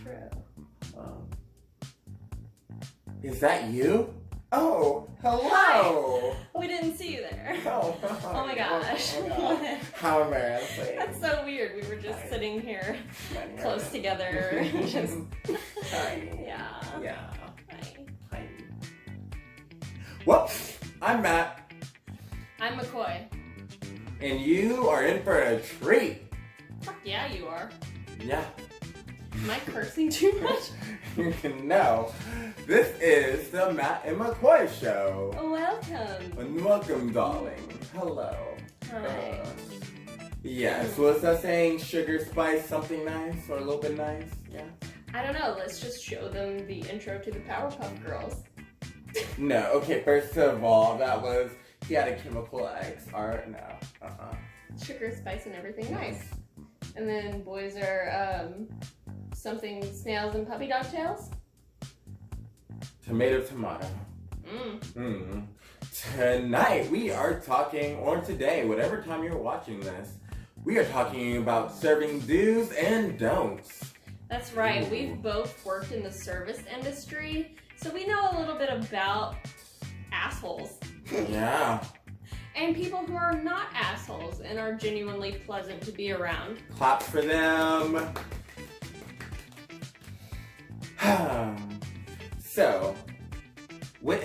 True. Is that you? Oh, hello! Hi. We didn't see you there. Oh, Oh my gosh. How embarrassing. That's so weird. We were just sitting here close together. Just... Hi. Yeah. Yeah. Hi. Well, I'm Matt. I'm McCoy. And you are in for a treat. Fuck yeah, you are. Yeah. Am I cursing too much? No. This is the Matt and McCoy Show. Welcome. And welcome, darling. Hello. Hi. Yes, was that saying sugar spice something nice or a little bit nice? Yeah. I don't know. Let's just show them the intro to the Powerpuff Girls. No, okay, first of all, that was, he had a chemical X art. No. Sugar, spice, and everything nice. And then boys are something snails and puppy dog tails. Tomato. Tonight we are talking, or today, whatever time you're watching this, we are talking about serving do's and don'ts. That's right. We've both worked in the service industry, so we know a little bit about assholes. Yeah. And people who are not assholes and are genuinely pleasant to be around. Clap for them. So, what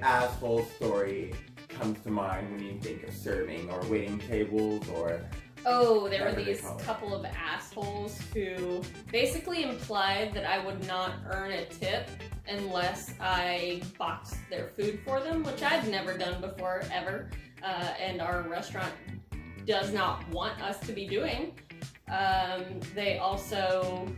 asshole story comes to mind when you think of serving or waiting tables or... Oh, there were these couple of assholes who basically implied that I would not earn a tip unless I boxed their food for them, which I've never done before, ever. And our restaurant does not want us to be doing. They also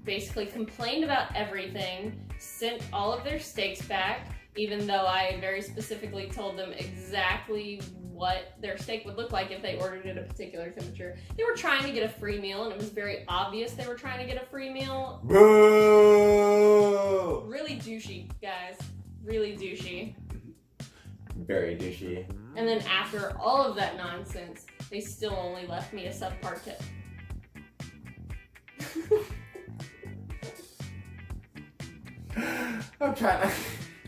basically complained about everything, sent all of their steaks back, even though I very specifically told them exactly what their steak would look like if they ordered it at a particular temperature. They were trying to get a free meal, and it was very obvious they were trying to get a free meal. Boo! Really douchey, guys. Really douchey. Very douchey. And then after all of that nonsense, they still only left me a subpar tip. I'm trying to...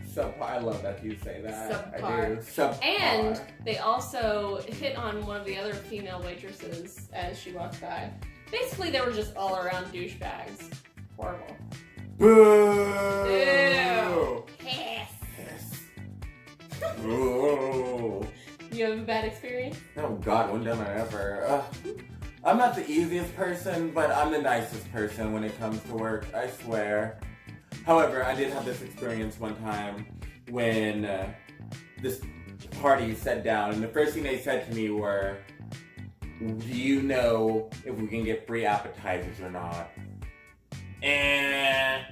Subpar. I love that you say that. Subpar. I do. Subpar. And they also hit on one of the other female waitresses as she walked by. Basically, they were just all around douchebags. Horrible. Boo! Ew. Yes. Ooh. You have a bad experience? Oh God, when did I ever? I'm not the easiest person, but I'm the nicest person when it comes to work, I swear. However, I did have this experience one time when this party sat down, and the first thing they said to me were, do you know if we can get free appetizers or not? And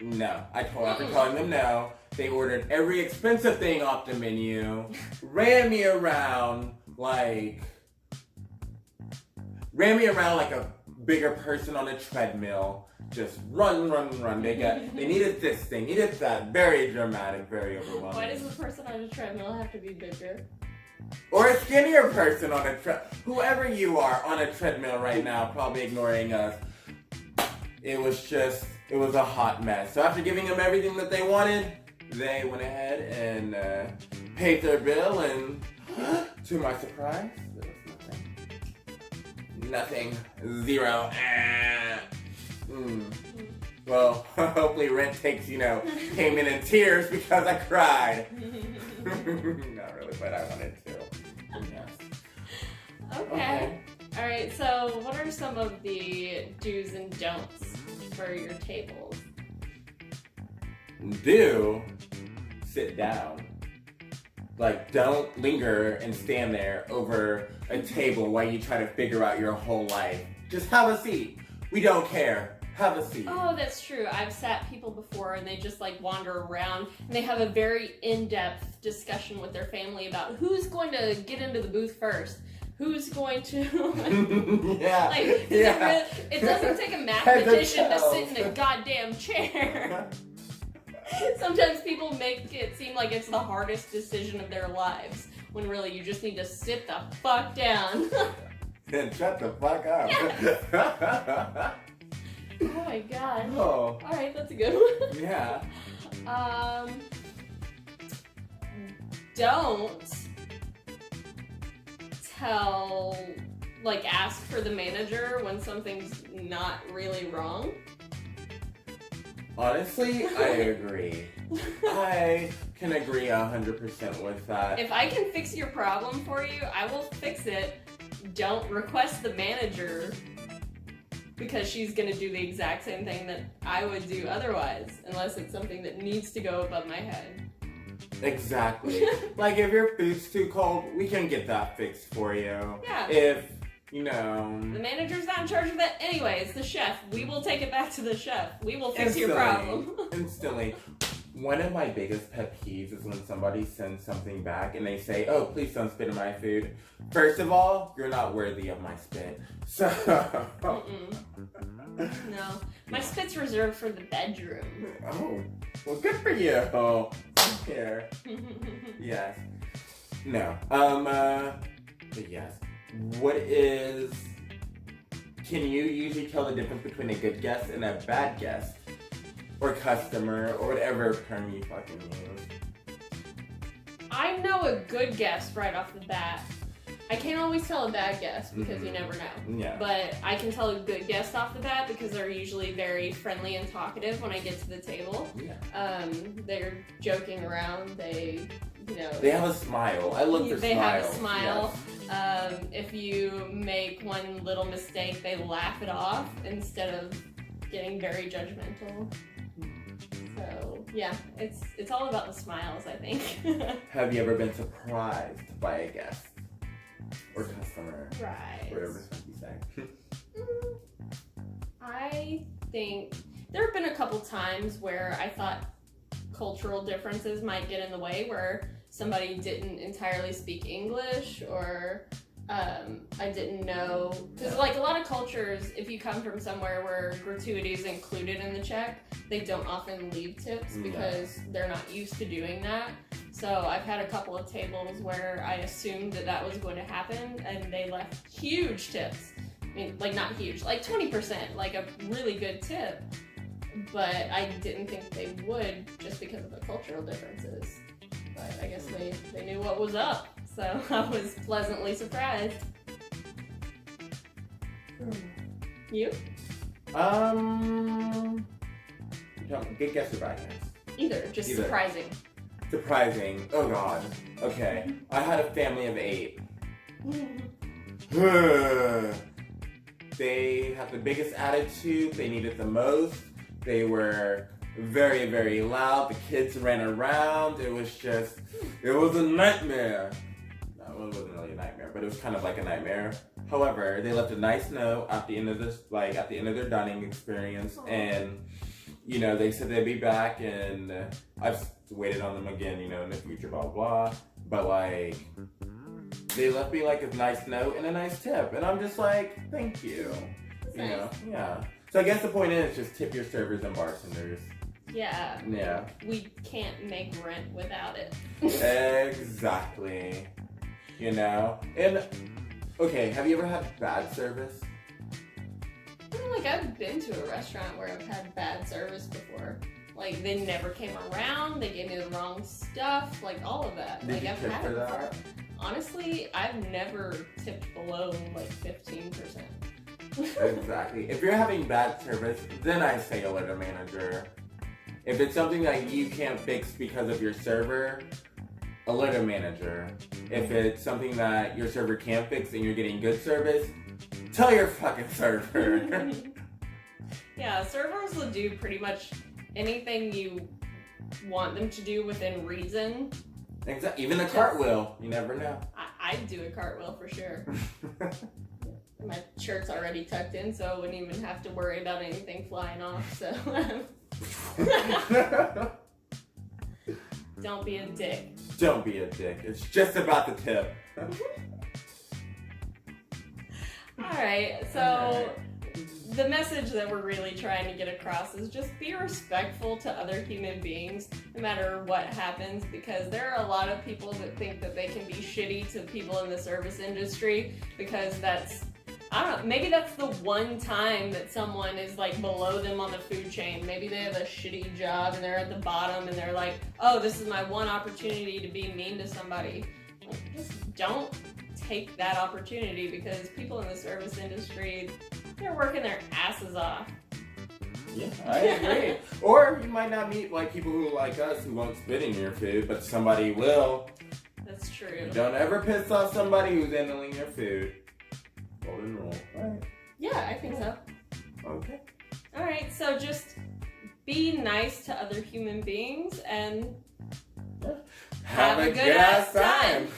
no. After telling them no, they ordered every expensive thing off the menu, ran me around like a bigger person on a treadmill. Just run. They needed this thing, needed that. Very dramatic, very overwhelming. Why does the person on a treadmill have to be bigger? Or a skinnier person on a whoever you are on a treadmill right now, probably ignoring us. It was a hot mess. So after giving them everything that they wanted, they went ahead and paid their bill, and to my surprise, there was nothing. Zero. Well, hopefully rent came in tears because I cried. Not really, but I wanted to. Yes. Okay. Alright, so what are some of the do's and don'ts for your tables? Do sit down. Like, don't linger and stand there over a table while you try to figure out your whole life. Just have a seat. We don't care. Have a seat. Oh, that's true. I've sat people before and they just wander around and they have a very in-depth discussion with their family about who's going to get into the booth first. Who's going to... Yeah. It doesn't take a mathematician to sit in a goddamn chair. Sometimes people make it seem like it's the hardest decision of their lives, when really you just need to sit the fuck down. And shut the fuck up. Yes. Oh my gosh. Oh. Alright, that's a good one. Yeah. Don't ask for the manager when something's not really wrong. Honestly, I agree. I can agree 100% with that. If I can fix your problem for you, I will fix it. Don't request the manager because she's gonna do the exact same thing that I would do otherwise, unless it's something that needs to go above my head. Exactly. Like, if your food's too cold, we can get that fixed for you. Yeah. If, you know... The manager's not in charge of it anyway. It's the chef. We will take it back to the chef. We will fix your problem. Instantly. One of my biggest pet peeves is when somebody sends something back and they say, oh, please don't spit in my food. First of all, you're not worthy of my spit. So... No. My spit's reserved for the bedroom. Oh. Well, good for you. Oh. Here. Yes. No. But yes. Can you usually tell the difference between a good guest and a bad guest? Or customer, or whatever term you fucking use? I know a good guest right off the bat. I can't always tell a bad guest because you never know. Yeah. But I can tell a good guest off the bat because they're usually very friendly and talkative when I get to the table. Yeah. They're joking around. They have a smile. I look for smiles. They have a smile. Yes. If you make one little mistake, they laugh it off instead of getting very judgmental. So yeah, it's all about the smiles, I think. Have you ever been surprised by a guest or customer? Right. Whatever the fuck you say. I think there have been a couple times where I thought cultural differences might get in the way, where somebody didn't entirely speak English, or I didn't know, because like a lot of cultures, if you come from somewhere where gratuity is included in the check, they don't often leave tips because they're not used to doing that. So I've had a couple of tables where I assumed that was going to happen, and they left huge tips. I mean, like not huge, like 20%, like a really good tip. But I didn't think they would, just because of the cultural differences. But I guess they knew what was up, so I was pleasantly surprised. You? Good guess or bad guess? Either. Surprising. Surprising. Oh god. Okay. I had a family of 8. They had the biggest attitude. They needed the most. They were very, very loud. The kids ran around. It was a nightmare. No, it wasn't really a nightmare, but it was kind of like a nightmare. However, they left a nice note at the end of their dining experience. Aww. And, they said they'd be back, and I've waited on them again, in the future, blah, blah, but, they left me, a nice note and a nice tip, and I'm just like, thank you. Nice. Yeah. So I guess the point is just tip your servers and bartenders. Yeah. Yeah. We can't make rent without it. Exactly. And, okay, have you ever had bad service? I feel like I've been to a restaurant where I've had bad service before. Like, they never came around, they gave me the wrong stuff, all of that. Did you I've tip had for it before. that? Honestly, I've never tipped below 15%. Exactly. If you're having bad service, then I say alert a manager. If it's something that you can't fix because of your server, alert a manager. If it's something that your server can't fix and you're getting good service, tell your fucking server. Yeah, servers will do pretty much anything you want them to do within reason. Exactly. Even a cartwheel. You never know. I'd do a cartwheel for sure. My shirt's already tucked in, so I wouldn't even have to worry about anything flying off, so... Don't be a dick. Don't be a dick. It's just about the tip. Alright, so the message that we're really trying to get across is just be respectful to other human beings, no matter what happens, because there are a lot of people that think that they can be shitty to people in the service industry because that's I don't know, maybe that's the one time that someone is like below them on the food chain. Maybe they have a shitty job and they're at the bottom and they're like, oh, this is my one opportunity to be mean to somebody. Like, just don't take that opportunity, because people in the service industry, they're working their asses off. Yeah, I agree. Or you might not meet like people who like us who won't spit in your food, but somebody will. That's true. Don't ever piss off somebody who's handling your food. Golden rule. Right. Yeah, I think so. Okay. Alright, so just be nice to other human beings and Have a good ass time.